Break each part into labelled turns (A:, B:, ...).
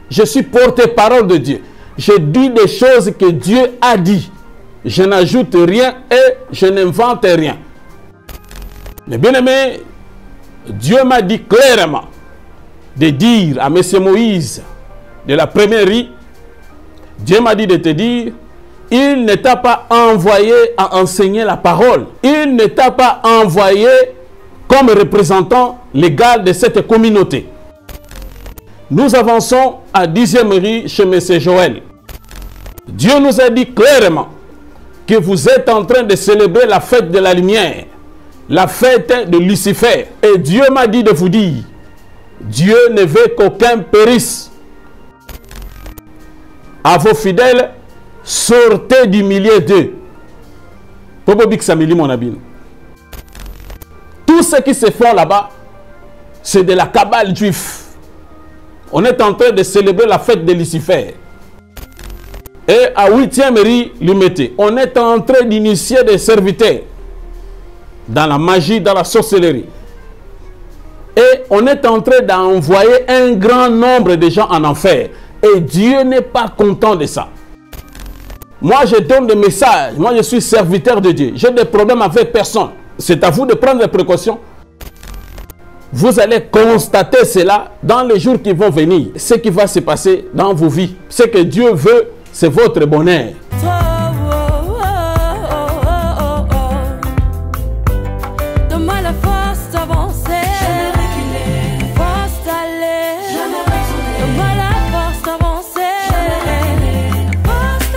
A: Je suis porte-parole de Dieu. Je dis des choses que Dieu a dit. Je n'ajoute rien et je n'invente rien. Mais bien aimé, Dieu m'a dit clairement de dire à M. Moïse de la première riz, Dieu m'a dit de te dire, il ne t'a pas envoyé à enseigner la parole. Il ne t'a pas envoyé comme représentant légal de cette communauté. Nous avançons à 10e riz chez M. Joël. Dieu nous a dit clairement que vous êtes en train de célébrer la fête de la lumière, la fête de Lucifer. Et Dieu m'a dit de vous dire, Dieu ne veut qu'aucun périsse. À vos fidèles, sortez du milieu d'eux. Tout ce qui se fait là-bas, c'est de la cabale juive. On est en train de célébrer la fête de Lucifer. Et à 8e riz, on est en train d'initier des serviteurs dans la magie, dans la sorcellerie. Et on est en train d'envoyer un grand nombre de gens en enfer. Et Dieu n'est pas content de ça. Moi, je donne des messages. Moi, je suis serviteur de Dieu. J'ai des problèmes avec personne. C'est à vous de prendre des précautions. Vous allez constater cela dans les jours qui vont venir. Ce qui va se passer dans vos vies. Ce que Dieu veut, c'est votre bonheur.
B: Donne-moi la force d'avancer. Jamais reculer. Force d'aller. Jamais retourner. Donne-moi la force d'avancer. Jamais reculer. Force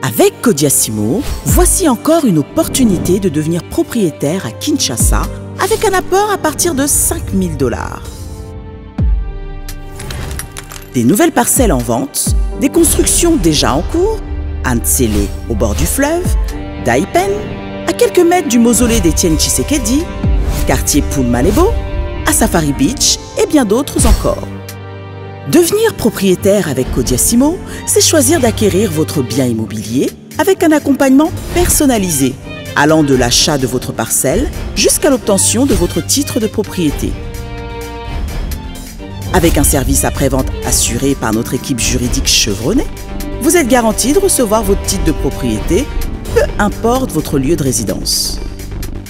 C: Avec Kodiasimo, voici encore une opportunité de devenir propriétaire à Kinshasa avec un apport à partir de 5 000 $. Des nouvelles parcelles en vente, des constructions déjà en cours, à Ntsele au bord du fleuve, Daipen, à quelques mètres du mausolée d'Étienne Tshisekedi, quartier Poulmalebo, à Safari Beach et bien d'autres encore. Devenir propriétaire avec Kodiasimo, c'est choisir d'acquérir votre bien immobilier avec un accompagnement personnalisé, allant de l'achat de votre parcelle jusqu'à l'obtention de votre titre de propriété. Avec un service après-vente assuré par notre équipe juridique chevronnée, vous êtes garanti de recevoir votre titre de propriété, peu importe votre lieu de résidence.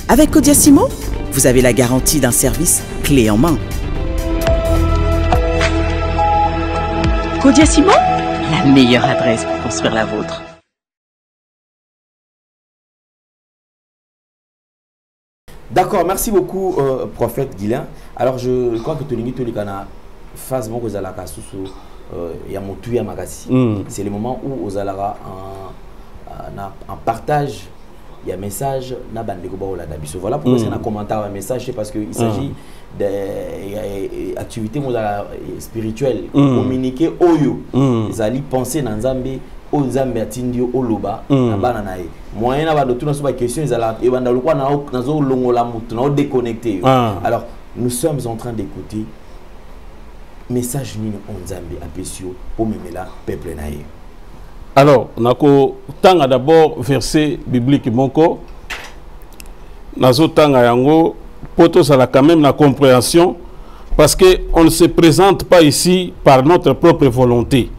C: Avec Kodiasimo, vous avez la garantie d'un service clé en main. Kodiasimo, la meilleure adresse pour construire la vôtre.
D: D'accord, merci beaucoup, prophète Guilain. Alors, je crois que Tolingi Tolikana, phase mon Ozalaka Soussou, Yamotuya Magasi. C'est le moment où Ozalara en partage. Il y a un message, voilà pourquoi c'est un commentaire, un message, c'est parce qu'il s'agit d'activités spirituelles, communiquer Oyo, ils allaient penser dans Zambé, au Zambé à Tindio, au Loba, à Bananae. Moyen d'avoir de toutes les questions, ils allaient déconnecter. Alors, nous sommes en train d'écouter message Nino en Zambé à Pessio pour me mettre peuple naïe.
A: Alors, on a d'abord verset biblique Monko. Nazo tanga yango poto ça quand même la compréhension parce que on ne se présente pas ici par notre propre volonté.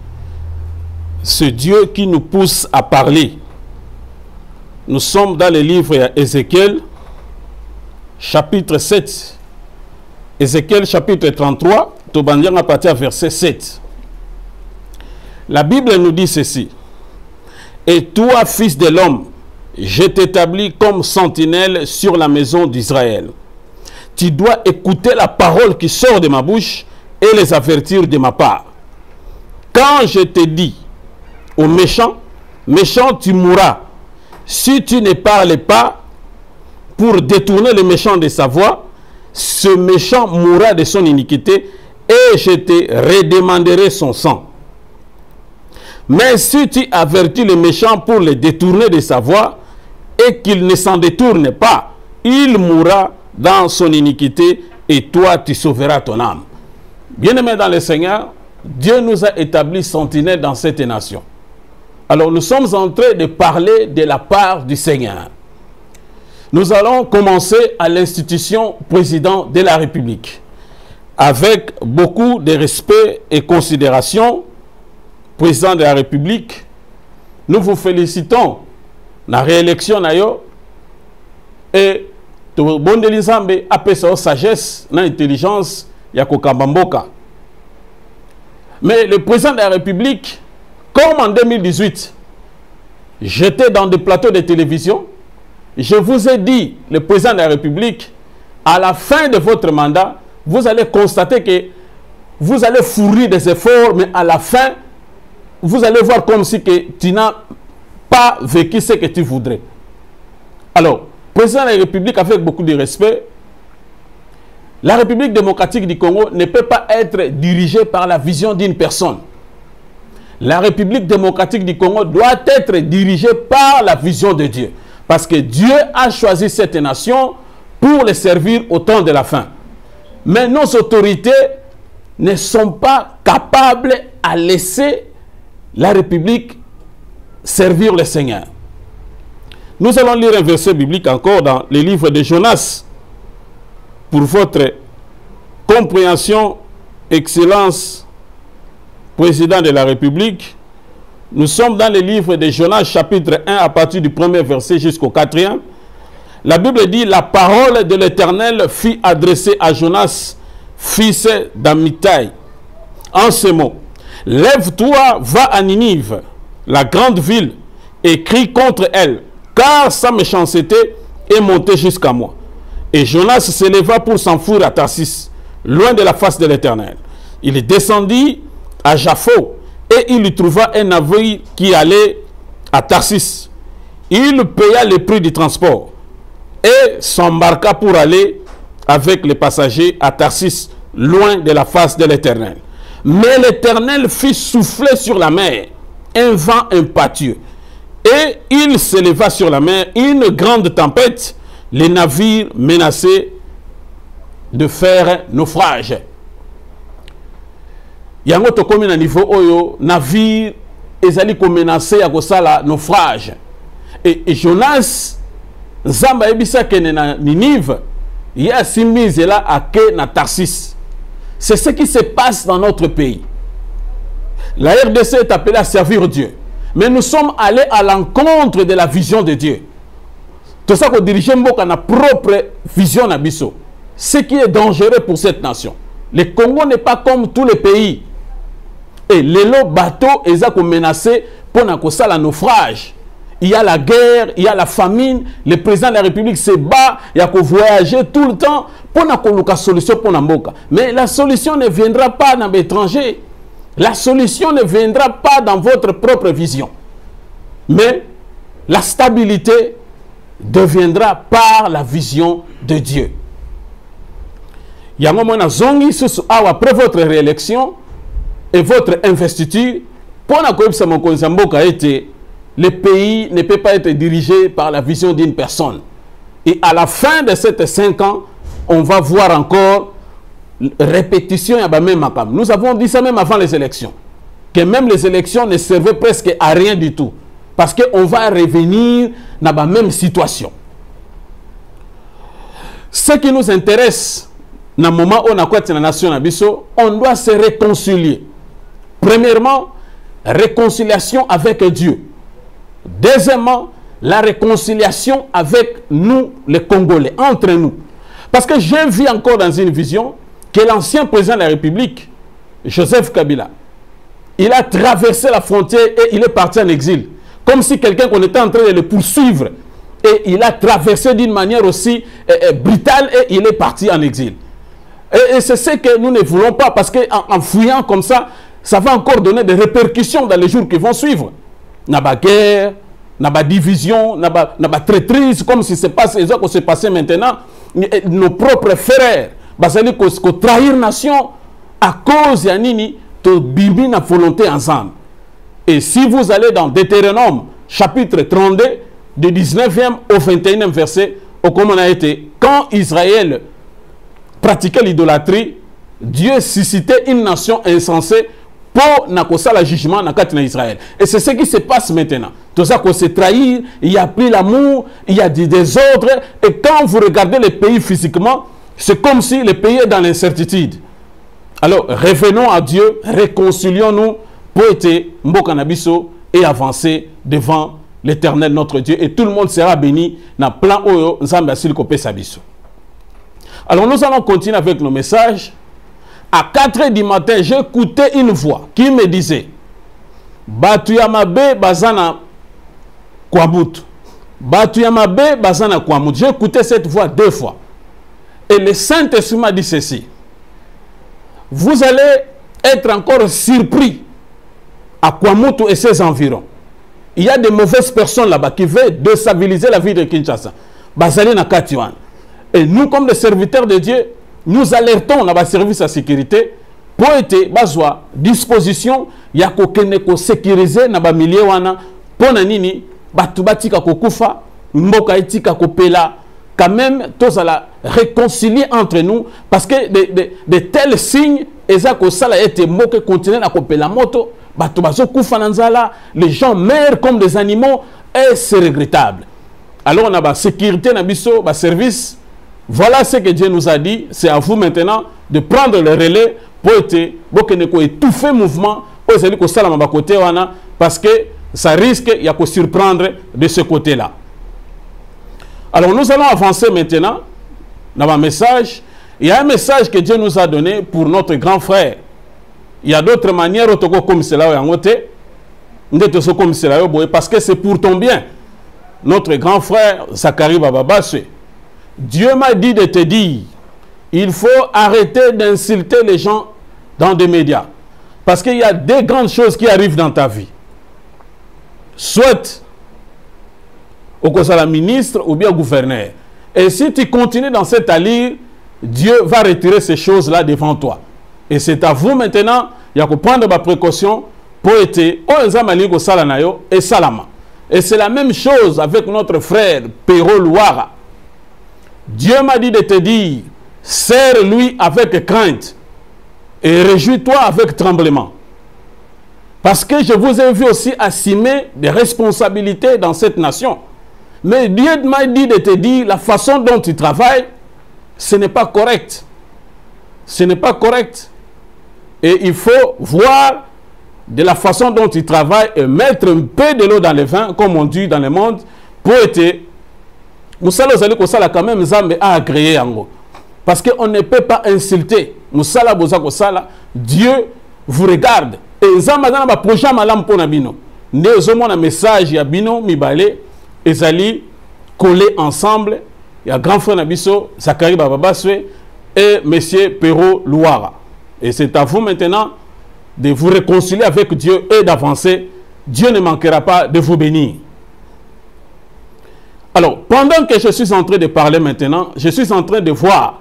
A: C'est Dieu qui nous pousse à parler. Nous sommes dans le livre Ézéchiel chapitre 7. Ézéchiel chapitre 33, Tobandiang à partir verset 7. La Bible nous dit ceci. Et toi, fils de l'homme, je t'établis comme sentinelle sur la maison d'Israël. Tu dois écouter la parole qui sort de ma bouche et les avertir de ma part. Quand je te dis au méchant, méchant tu mourras. Si tu ne parles pas pour détourner le méchant de sa voie, ce méchant mourra de son iniquité et je te redemanderai son sang. Mais si tu avertis le méchant pour le détourner de sa voie, et qu'il ne s'en détourne pas, il mourra dans son iniquité et toi tu sauveras ton âme. Bien-aimés dans le Seigneur, Dieu nous a établis sentinelles dans cette nation. Alors nous sommes en train de parler de la part du Seigneur. Nous allons commencer à l'institution président de la République. Avec beaucoup de respect et considération, président de la République, nous vous félicitons la réélection et tout bon de l'Isambé appelle ça sagesse, l'intelligence, yako kambamboka. Mais le président de la République, comme en 2018, j'étais dans des plateaux de télévision, je vous ai dit, le président de la République, à la fin de votre mandat, vous allez constater que vous allez fournir des efforts, mais à la fin, vous allez voir comme si que tu n'as pas vécu ce que tu voudrais. Alors, président de la République, avec beaucoup de respect, la République démocratique du Congo ne peut pas être dirigée par la vision d'une personne. La République démocratique du Congo doit être dirigée par la vision de Dieu. Parce que Dieu a choisi cette nation pour le servir au temps de la fin. Mais nos autorités ne sont pas capables à laisser la République servir le Seigneur. Nous allons lire un verset biblique encore dans le livre de Jonas. Pour votre compréhension, Excellence, président de la République, nous sommes dans le livre de Jonas, chapitre 1, à partir du premier verset jusqu'au 4e. La Bible dit, la parole de l'Éternel fut adressée à Jonas, fils d'Amittai, en ces mots. Lève-toi, va à Ninive, la grande ville, et crie contre elle, car sa méchanceté est montée jusqu'à moi. Et Jonas se leva pour s'enfuir à Tarsis, loin de la face de l'Éternel. Il descendit à Jaffo, et il y trouva un navire qui allait à Tarsis. Il paya le prix du transport et s'embarqua pour aller avec les passagers à Tarsis, loin de la face de l'Éternel. Mais l'Éternel fit souffler sur la mer un vent impétueux, et il s'éleva sur la mer une grande tempête, les navires menaçaient de faire naufrage. Yango tokomi na niveau oyo navire ezali ko menacer ya kosala naufrage. Et Jonas Zamba ebisa kene na Ninive, ya simize là ake na Tarsis. C'est ce qui se passe dans notre pays. La RDC est appelée à servir Dieu, mais nous sommes allés à l'encontre de la vision de Dieu. Tout ça qu'on dirige mboka na propre vision na biso. Ce qui est dangereux pour cette nation. Le Congo n'est pas comme tous les pays. Et les bateaux sont menacés pour un naufrage. Il y a la guerre, il y a la famine. Le président de la République se bat, il y a que voyager tout le temps pour une solution pour Namboka. Mais la solution ne viendra pas dans l'étranger. La solution ne viendra pas dans votre propre vision. Mais la stabilité deviendra par la vision de Dieu. Il y a un moment après votre réélection et votre investiture, le pays ne peut pas être dirigé par la vision d'une personne. Et à la fin de ces 5 ans, on va voir encore répétition. Nous avons dit ça même avant les élections, que même les élections ne servaient presque à rien du tout. Parce qu'on va revenir dans la même situation. Ce qui nous intéresse, dans le moment où on a la nation, on doit se réconcilier. Premièrement, réconciliation avec Dieu. Deuxièmement, la réconciliation avec nous, les Congolais, entre nous. Parce que j'ai vu encore dans une vision que l'ancien président de la République, Joseph Kabila, il a traversé la frontière et il est parti en exil. Comme si quelqu'un qu'on était en train de le poursuivre. Et il a traversé d'une manière aussi brutale et il est parti en exil. Et c'est ce que nous ne voulons pas, parce qu'en fouillant comme ça, ça va encore donner des répercussions dans les jours qui vont suivre. N'a pas guerre, n'a pas division, n'a pas traîtrise, comme si c'est passé, ça s'est passé maintenant. Nos propres frères, c'est-à-dire qu'on trahir nation à cause de nini, to bibi na volonté ensemble. Et si vous allez dans Deutéronome, chapitre 32, du 19e au 21e verset, comme on a été, quand Israël pratiquait l'idolâtrie, Dieu suscitait une nation insensée pour le jugement dans Israël. Et c'est ce qui se passe maintenant. Tout ça qu'on se trahit, il n'y a plus l'amour, il y a des ordres. Et quand vous regardez le pays physiquement, c'est comme si le pays est dans l'incertitude. Alors, revenons à Dieu, réconcilions-nous pour être Mbokanabiso et avancer devant l'Éternel notre Dieu. Et tout le monde sera béni dans le plan Oyo Nzambe Silikopé Sabiso. Alors, nous allons continuer avec nos messages. À 4 h du matin, j'ai écouté une voix qui me disait Batuyamabe Bazana Kwamut. Batuyamabe Bazana Kwamut. J'ai écouté cette voix 2 fois. Et le Saint-Esprit m'a dit ceci. Vous allez être encore surpris à Kwamut et ses environs. Il y a des mauvaises personnes là-bas qui veulent déstabiliser la vie de Kinshasa. Bazali na Katiwan. Et nous, comme des serviteurs de Dieu, nous alertons dans le service de sécurité pour être à disposition ya ko sécuriser na ba milieu wana pona nini batu batika ko kufa mboka itika ko pela quand même tous à la réconcilier entre nous parce que de tels signes eza ko sala été mboka continuer na ko pela moto batu bazo kufa nanzala, les gens meurent comme des animaux et c'est regrettable. Alors on a ba sécurité na biso ba service. Voilà ce que Dieu nous a dit. C'est à vous maintenant de prendre le relais pour étouffer le mouvement parce que ça risque de surprendre de ce côté-là. Alors nous allons avancer maintenant dans un message. Il y a un message que Dieu nous a donné pour notre grand frère. Il y a d'autres manières comme cela parce que c'est pour ton bien. Notre grand frère Zakari Bababaswe. Dieu m'a dit de te dire, il faut arrêter d'insulter les gens dans des médias. Parce qu'il y a des grandes choses qui arrivent dans ta vie. Soit au conseil de ministre ou bien au gouverneur. Et si tu continues dans cette allure, Dieu va retirer ces choses-là devant toi. Et c'est à vous maintenant, il y a que prendre ma précaution pour être et salama. Et c'est la même chose avec notre frère Pero Louara. Dieu m'a dit de te dire, serre-lui avec crainte et réjouis-toi avec tremblement. Parce que je vous ai vu aussi assumer des responsabilités dans cette nation. Mais Dieu m'a dit de te dire, la façon dont tu travailles, ce n'est pas correct. Ce n'est pas correct. Et il faut voir de la façon dont tu travailles et mettre un peu de l'eau dans le vin, comme on dit dans le monde, pour être... Moussala Zali Kosala quand même Zambé a agréé en parce qu'on ne peut pas insulter Moussala Boza Kosala. Dieu vous regarde et Zamba dans le projet malam pour Nabino. Nous avons un message ya Bino Mibale et Zali collés ensemble. Il y a grand frère Nabiso Zakari Bababaswe et monsieur Pero Louara. Et c'est à vous maintenant de vous réconcilier avec Dieu et d'avancer. Dieu ne manquera pas de vous bénir. Alors, pendant que je suis en train de parler maintenant, je suis en train de voir,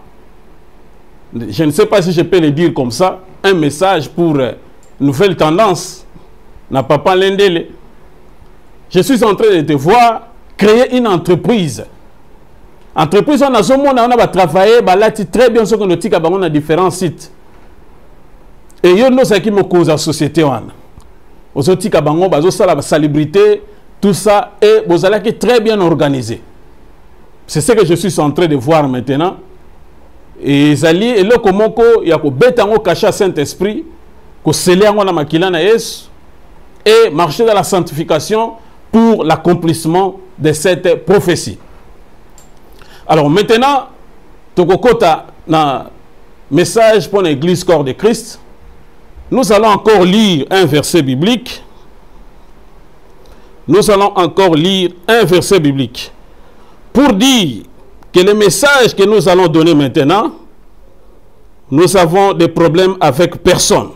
A: je ne sais pas si je peux le dire comme ça, un message pour Nouvelle Tendance, n'a pas l'indélé. Je suis en train de te voir créer une entreprise. Entreprise, on a travaillé, très bien ce qu'on a différents sites. Et il y a ce qui me cause la société. On a la salubrité. Tout ça est très bien organisé. C'est ce que je suis en train de voir maintenant. Et Zali, et là, comment il y a un caché à Saint-Esprit, et marcher dans la sanctification pour l'accomplissement de cette prophétie. Alors maintenant, Tokokota, dans message pour l'Église Corps de Christ, nous allons encore lire un verset biblique. Nous allons encore lire un verset biblique pour dire que le message que nous allons donner maintenant, nous avons des problèmes avec personne.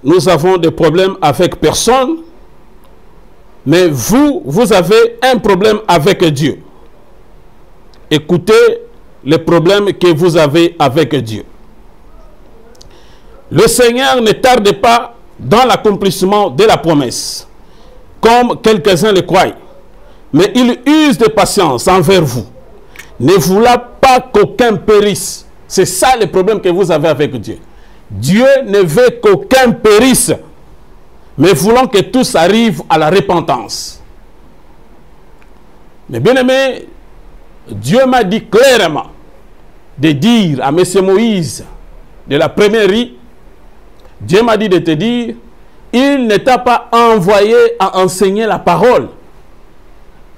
A: Nous avons des problèmes avec personne, mais vous avez un problème avec Dieu. Écoutez les problèmes que vous avez avec Dieu. Le Seigneur ne tarde pas dans l'accomplissement de la promesse. comme quelques-uns le croient, mais il use de patience envers vous, ne voulant pas qu'aucun périsse. C'est ça le problème que vous avez avec Dieu. Dieu ne veut qu'aucun périsse, mais voulant que tous arrivent à la repentance. Mais bien aimé, Dieu m'a dit clairement de dire à M. Moïse de la première rue, Dieu m'a dit de te dire, il ne t'a pas envoyé à enseigner la parole.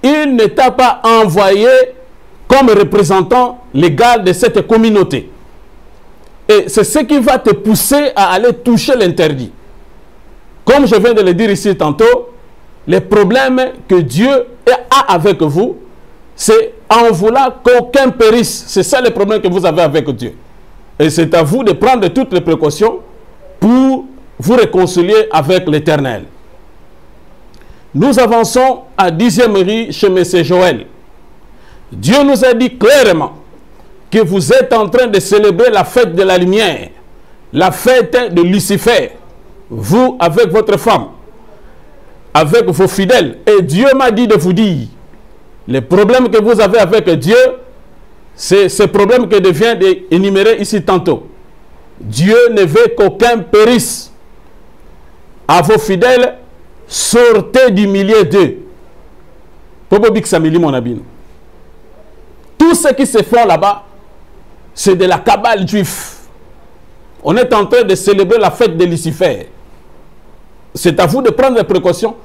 A: Il ne t'a pas envoyé comme représentant légal de cette communauté. Et c'est ce qui va te pousser à aller toucher l'interdit. Comme je viens de le dire ici tantôt, les problèmes que Dieu a avec vous, c'est en voulant qu'aucun périsse. C'est ça le problème que vous avez avec Dieu. Et c'est à vous de prendre toutes les précautions pour vous réconcilier avec l'Éternel. Nous avançons à 10e rue chez M. Joël. Dieu nous a dit clairement que vous êtes en train de célébrer la fête de la lumière, la fête de Lucifer, vous avec votre femme, avec vos fidèles. Et Dieu m'a dit de vous dire, les problèmes que vous avez avec Dieu, c'est ce problème que je viens d'énumérer ici tantôt. Dieu ne veut qu'aucun périsse. À vos fidèles, sortez du milieu d'eux. Tout ce qui se fait là-bas, c'est de la cabale juive. On est en train de célébrer la fête de Lucifer. C'est à vous de prendre des précautions.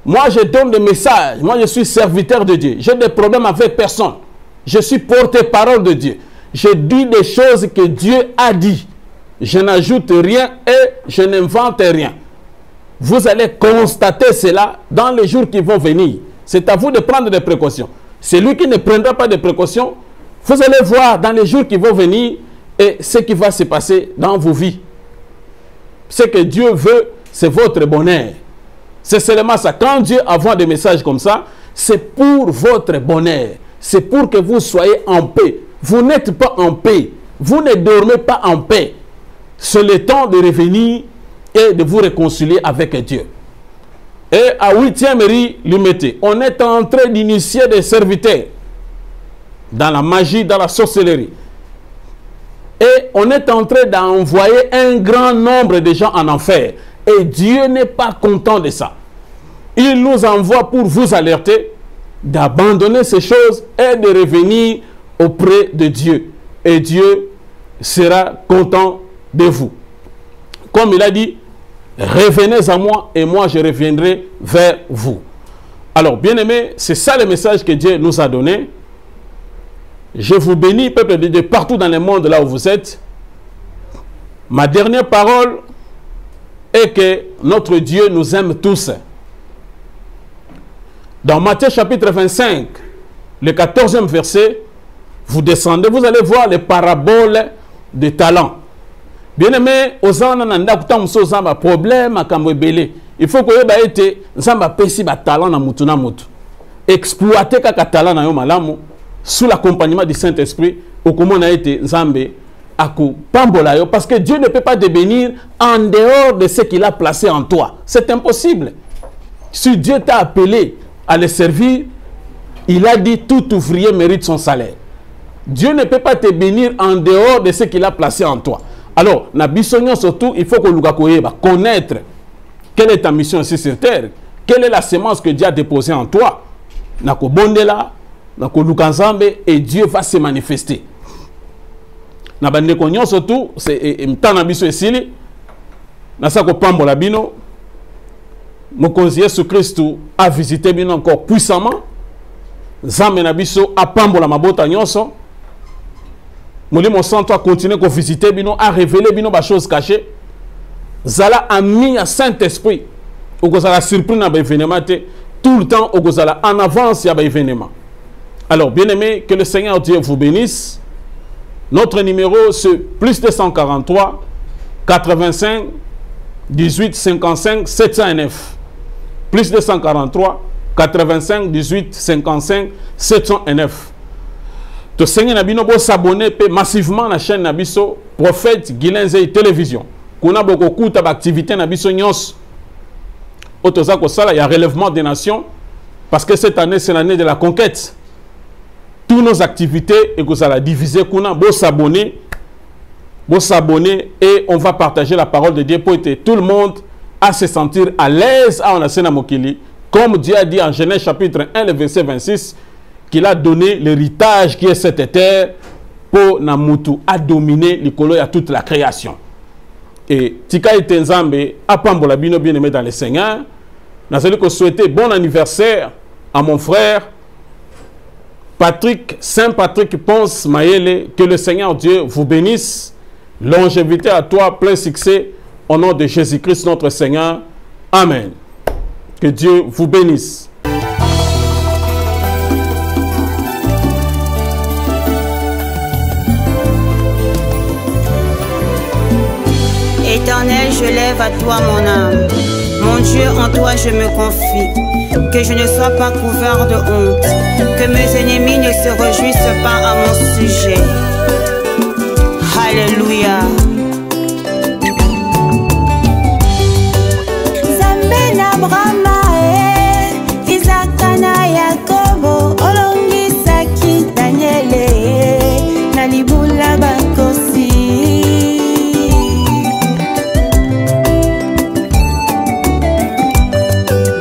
A: Moi, je donne des messages. Moi, je suis serviteur de Dieu. J'ai des problèmes avec personne. Je suis porte-parole de Dieu. Je dis des choses que Dieu a dit. Je n'ajoute rien et je n'invente rien. Vous allez constater cela dans les jours qui vont venir. C'est à vous de prendre des précautions. Celui qui ne prendra pas de précautions, vous allez voir dans les jours qui vont venir et ce qui va se passer dans vos vies. Ce que Dieu veut, c'est votre bonheur. C'est seulement ça. Quand Dieu envoie des messages comme ça, c'est pour votre bonheur. C'est pour que vous soyez en paix. Vous n'êtes pas en paix. Vous ne dormez pas en paix. C'est le temps de revenir et de vous réconcilier avec Dieu. Et à 8e rue, Lumete, on est en train d'initier des serviteurs dans la magie, dans la sorcellerie. Et on est en train d'envoyer un grand nombre de gens en enfer. Et Dieu n'est pas content de ça. Il nous envoie pour vous alerter d'abandonner ces choses et de revenir auprès de Dieu. Et Dieu sera content de vous. Comme il a dit, revenez à moi et moi je reviendrai vers vous. Alors, bien aimé, c'est ça le message que Dieu nous a donné. Je vous bénis, peuple de Dieu, partout dans le monde là où vous êtes. Ma dernière parole est que notre Dieu nous aime tous. Dans Matthieu chapitre 25, le 14e verset, vous descendez, vous allez voir les paraboles des talents. Bien aimé, aux ananda problème à Kambwebele. Il faut que vous ayez un pesi ba talent na mutu na mutu. Exploiter kaka talent na yo malamu sous l'accompagnement du Saint-Esprit au comment on a été nzambe aku pambola yo, parce que Dieu ne peut pas te bénir en dehors de ce qu'il a placé en toi. C'est impossible. Si Dieu t'a appelé à le servir, il a dit tout ouvrier mérite son salaire. Dieu ne peut pas te bénir en dehors de ce qu'il a placé en toi. Alors, surtout, il faut que nous connaître quelle est ta mission ici sur terre, quelle est la semence que Dieu a déposée en toi. Et Dieu va se manifester. Surtout, c'est Jésus-Christ a visité bino encore puissamment. Zambe na biso a pambola mabota nyonso. Molimo Santo a continué à visiter bino, a révélé bino ba choses cachées. Zala a mis à Saint-Esprit. Ou zala surpris na ba événement tout le temps ou zala en avance ya ba événement. Alors bien aimé, que le Seigneur Dieu vous bénisse. Notre numéro c'est plus 243 85 18 55 709. Plus 243 85 18 55 709. To Seigneur Nabino bo s'abonner massivement à la chaîne Nabiso Prophète Guilain Télévision. Kuna boko kuta ba activité Nabiso nyos. il y a relèvement des nations, parce que cette année, c'est l'année de la conquête. Toutes nos activités, et que ça la diviser, vous s'abonner, et on va partager la parole de Dieu pour que tout le monde à se sentir à l'aise à Onasena Mokili, comme Dieu a dit en Genèse chapitre 1, le verset 26, qu'il a donné l'héritage qui est cette terre pour Namutu à dominer l'icolo à toute la création. Et Tika et Tenzambe, Apambola Bino bien-aimé dans le Seigneur, nous allons souhaiter bon anniversaire à mon frère Patrick, Saint-Patrick Ponce Maëlle, que le Seigneur Dieu vous bénisse. Longévité à toi, plein succès, au nom de Jésus-Christ notre Seigneur. Amen. Que Dieu vous bénisse.
E: Éternel, je lève à toi mon âme. Mon Dieu, en toi je me confie. Que je ne sois pas couvert de honte. Que mes ennemis ne se réjouissent pas à mon sujet. Alléluia.
F: Zambena Brahma Isakana Yakobo Olongisaki Daniele Nalibula Bakosi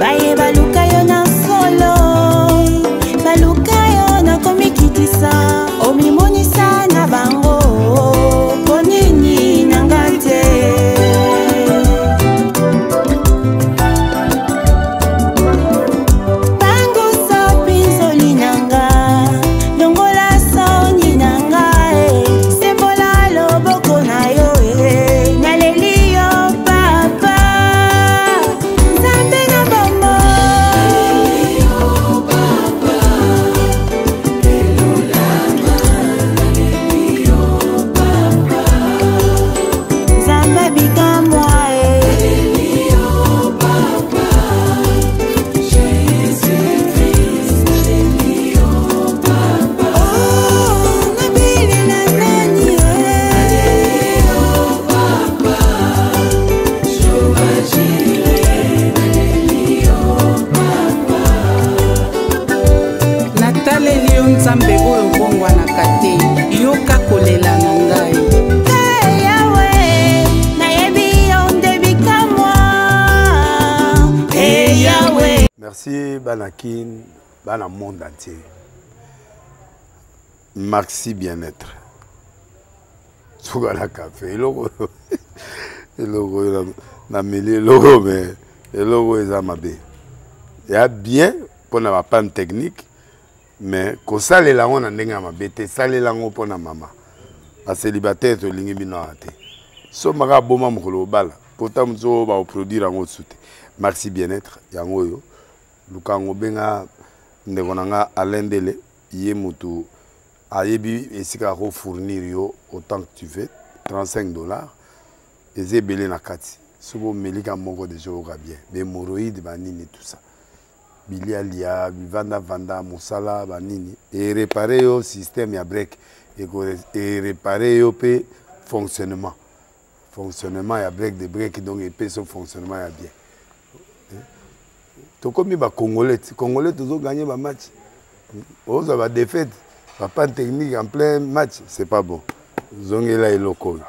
F: Baye baluka yo na solo baluka yo na komikitisa omimonisa na bango ponini nangate
G: Merci Banakin, Bana monde entier. Maxi bien-être. Sougala café, logo, na mêlé logo, mais logo est amabé. Il y a bien pour na panne technique, mais quand ça les langues on n'enga amabé, ça les langues pour na maman. À célibataire to lingi binoate. So maga boma mukolo bala, pourtant mzo ba produire en autre soute. Maxi bien-être, yango yo. Lukango benga ndekonanga alendele yé mutu ayebi esika ko fournir yo autant que tu veux $35 eze belé na kati sobo melika moko de jour bien mais hémorroïdes banini tout ça bilialia vanda musala banini et réparer yo système ya break et réparer yo pe fonctionnement ya break de break donc et pe son fonctionnement ya bien. Comme les Congolais toujours gagné le match. Ils ont défaite, pas de technique en plein match, c'est pas bon. Ils ont là le local.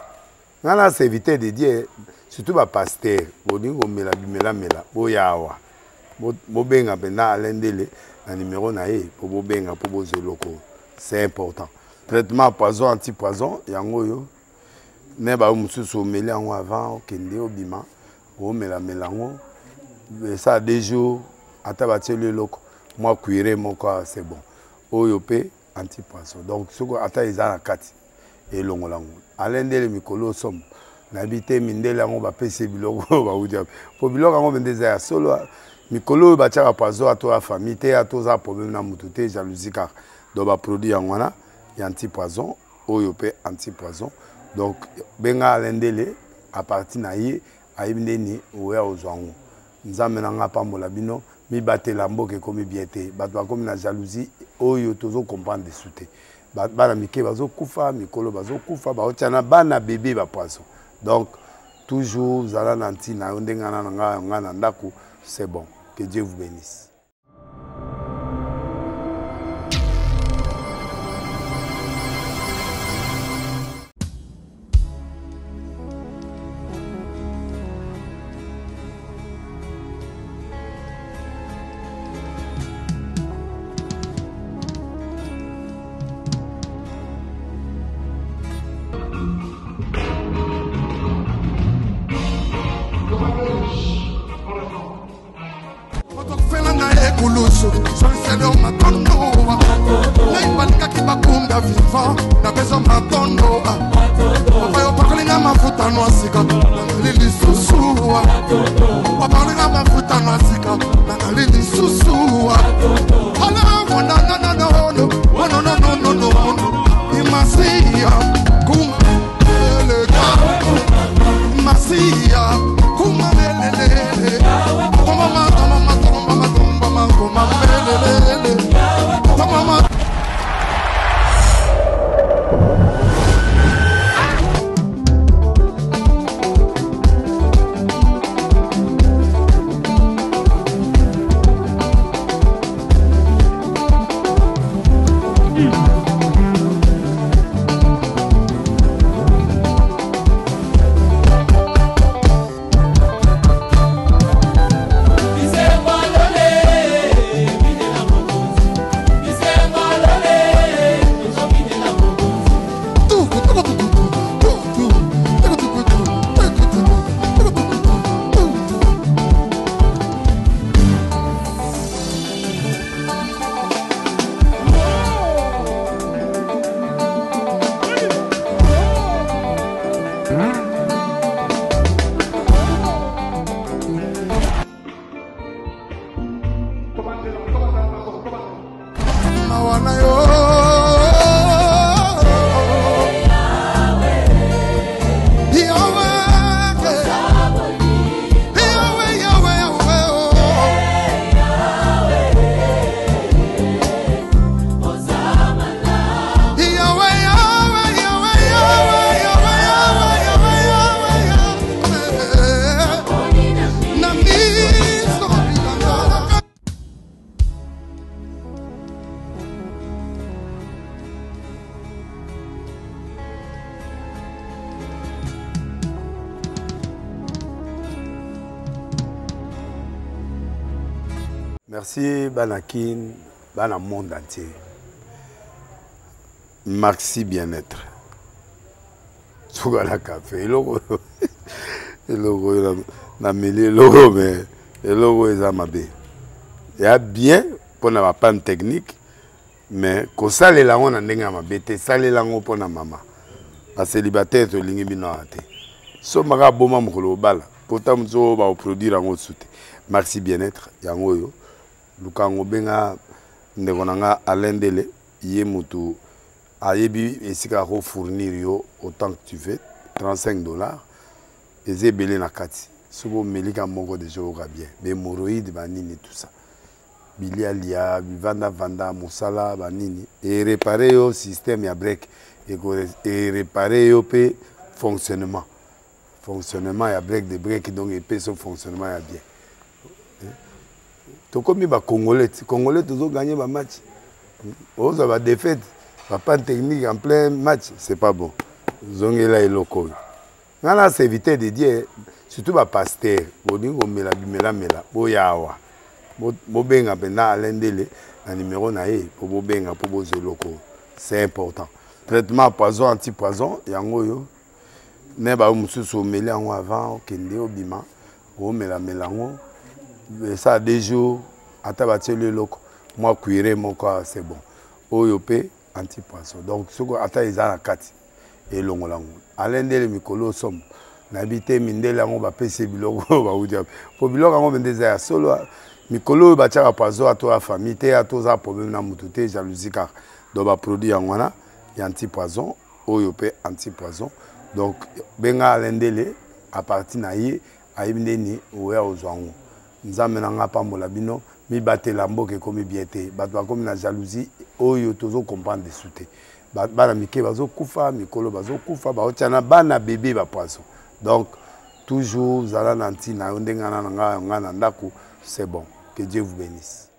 G: On a évité de dire, surtout les pasteurs, ils ont mis la mela, boyawa. Bobenga pena alendele, un numéro naé pour bobenga pour bozo local. C'est important. Traitement poison anti-poison, yango yo. Mais ba musu so meli en avant, kende obima, o mela melango. Ça des jours, à tabater le loco, moi cuiré mon corps, c'est bon. Oyopé, anti-poisson. Donc, ce qu'on attend, ils ont la carte. Et l'on l'a. Alain de Mikolo somme. N'habité Mindela, on va payer Bilogo, on va vous dire. Pour Bilogo, on va dire solo. Mikolo, va tirer à poisson à toi, famille, à tous les problèmes, à moutouté, jalousie, car. Donc, va produire en wana, il y a anti-poisson, oyopé, anti-poisson. Donc, benga Alain Dele, à partir d'ahí, à Ibneni, ou à Ozouangou. Nous avons pambola bino mi batte lambo ke komi biete batwa komi na jalousie oyo tozo comprendre de souté bana mike bazo kufa mikolo bazo kufa ba otiana bana bébé ba poisson donc toujours zala nanti na ndenga na nga na ndako c'est bon. Que Dieu vous bénisse. Merci Banakin, Bana monde entier. Merci bien-être. Sougala café, logo na mêlé logo mais logo est amabé. Il y a bien pour na panne technique mais ko sale la on ndenga mabete sale la ngo pour na mama. A célibataire to lingi bino ate. So maka boma mokolo bala. Pourtant zo ba produire ngo soute. Merci bien-être yango yo. Lukango benga ndekonanga alendele yé mutu ayebi esika ko fournir yo autant que tu veux $35 et belé na kati sobo melika moko de jour bien mais hémorroïdes banini tout ça bilialia vanda musala banini et réparer yo système ya break et réparer yo pe fonctionnement ya break de break donc et pe son fonctionnement ya bien. Tokomi ba Congolais toujours gagner ba match. On va défaite, pas de technique en plein match, c'est pas bon. Zongela et loco. Nana c'est éviter de dire surtout ba pasteur, bodingo mela boyawa. Bo benga pena alendele na numéro na e pour bo benga pour bo loco. C'est important. Traitement poison anti-poison yango yo. Ne ba mususu mela en avant kende obima. O mela ngo. Ça des jours à tabater le loco moi cuire mon corps c'est bon oyopé anti-poisson donc ce que ata izana kati et longolango alendele mikolo som nabité mindela ngo ba pese biloko ba udia po biloko ngo bendeza solo mikolo ba tchaka poisson à toi famille te à toi problème na mututé jalousie car do ba produit ngwana ya anti-poisson oyopé anti-poisson donc benga alendele à partir na ye ayibindeni oya ozwango nzambe nanga pambola bino mi batela mboke komi biete bato bakomi na jalousie oyo tozo comprendre de souté bana mike bazo kufa mikolo bazo kufa baotiana bana bébé ba poisson donc toujours zala nanti na ndengana nga na ndako c'est bon. Que Dieu vous bénisse.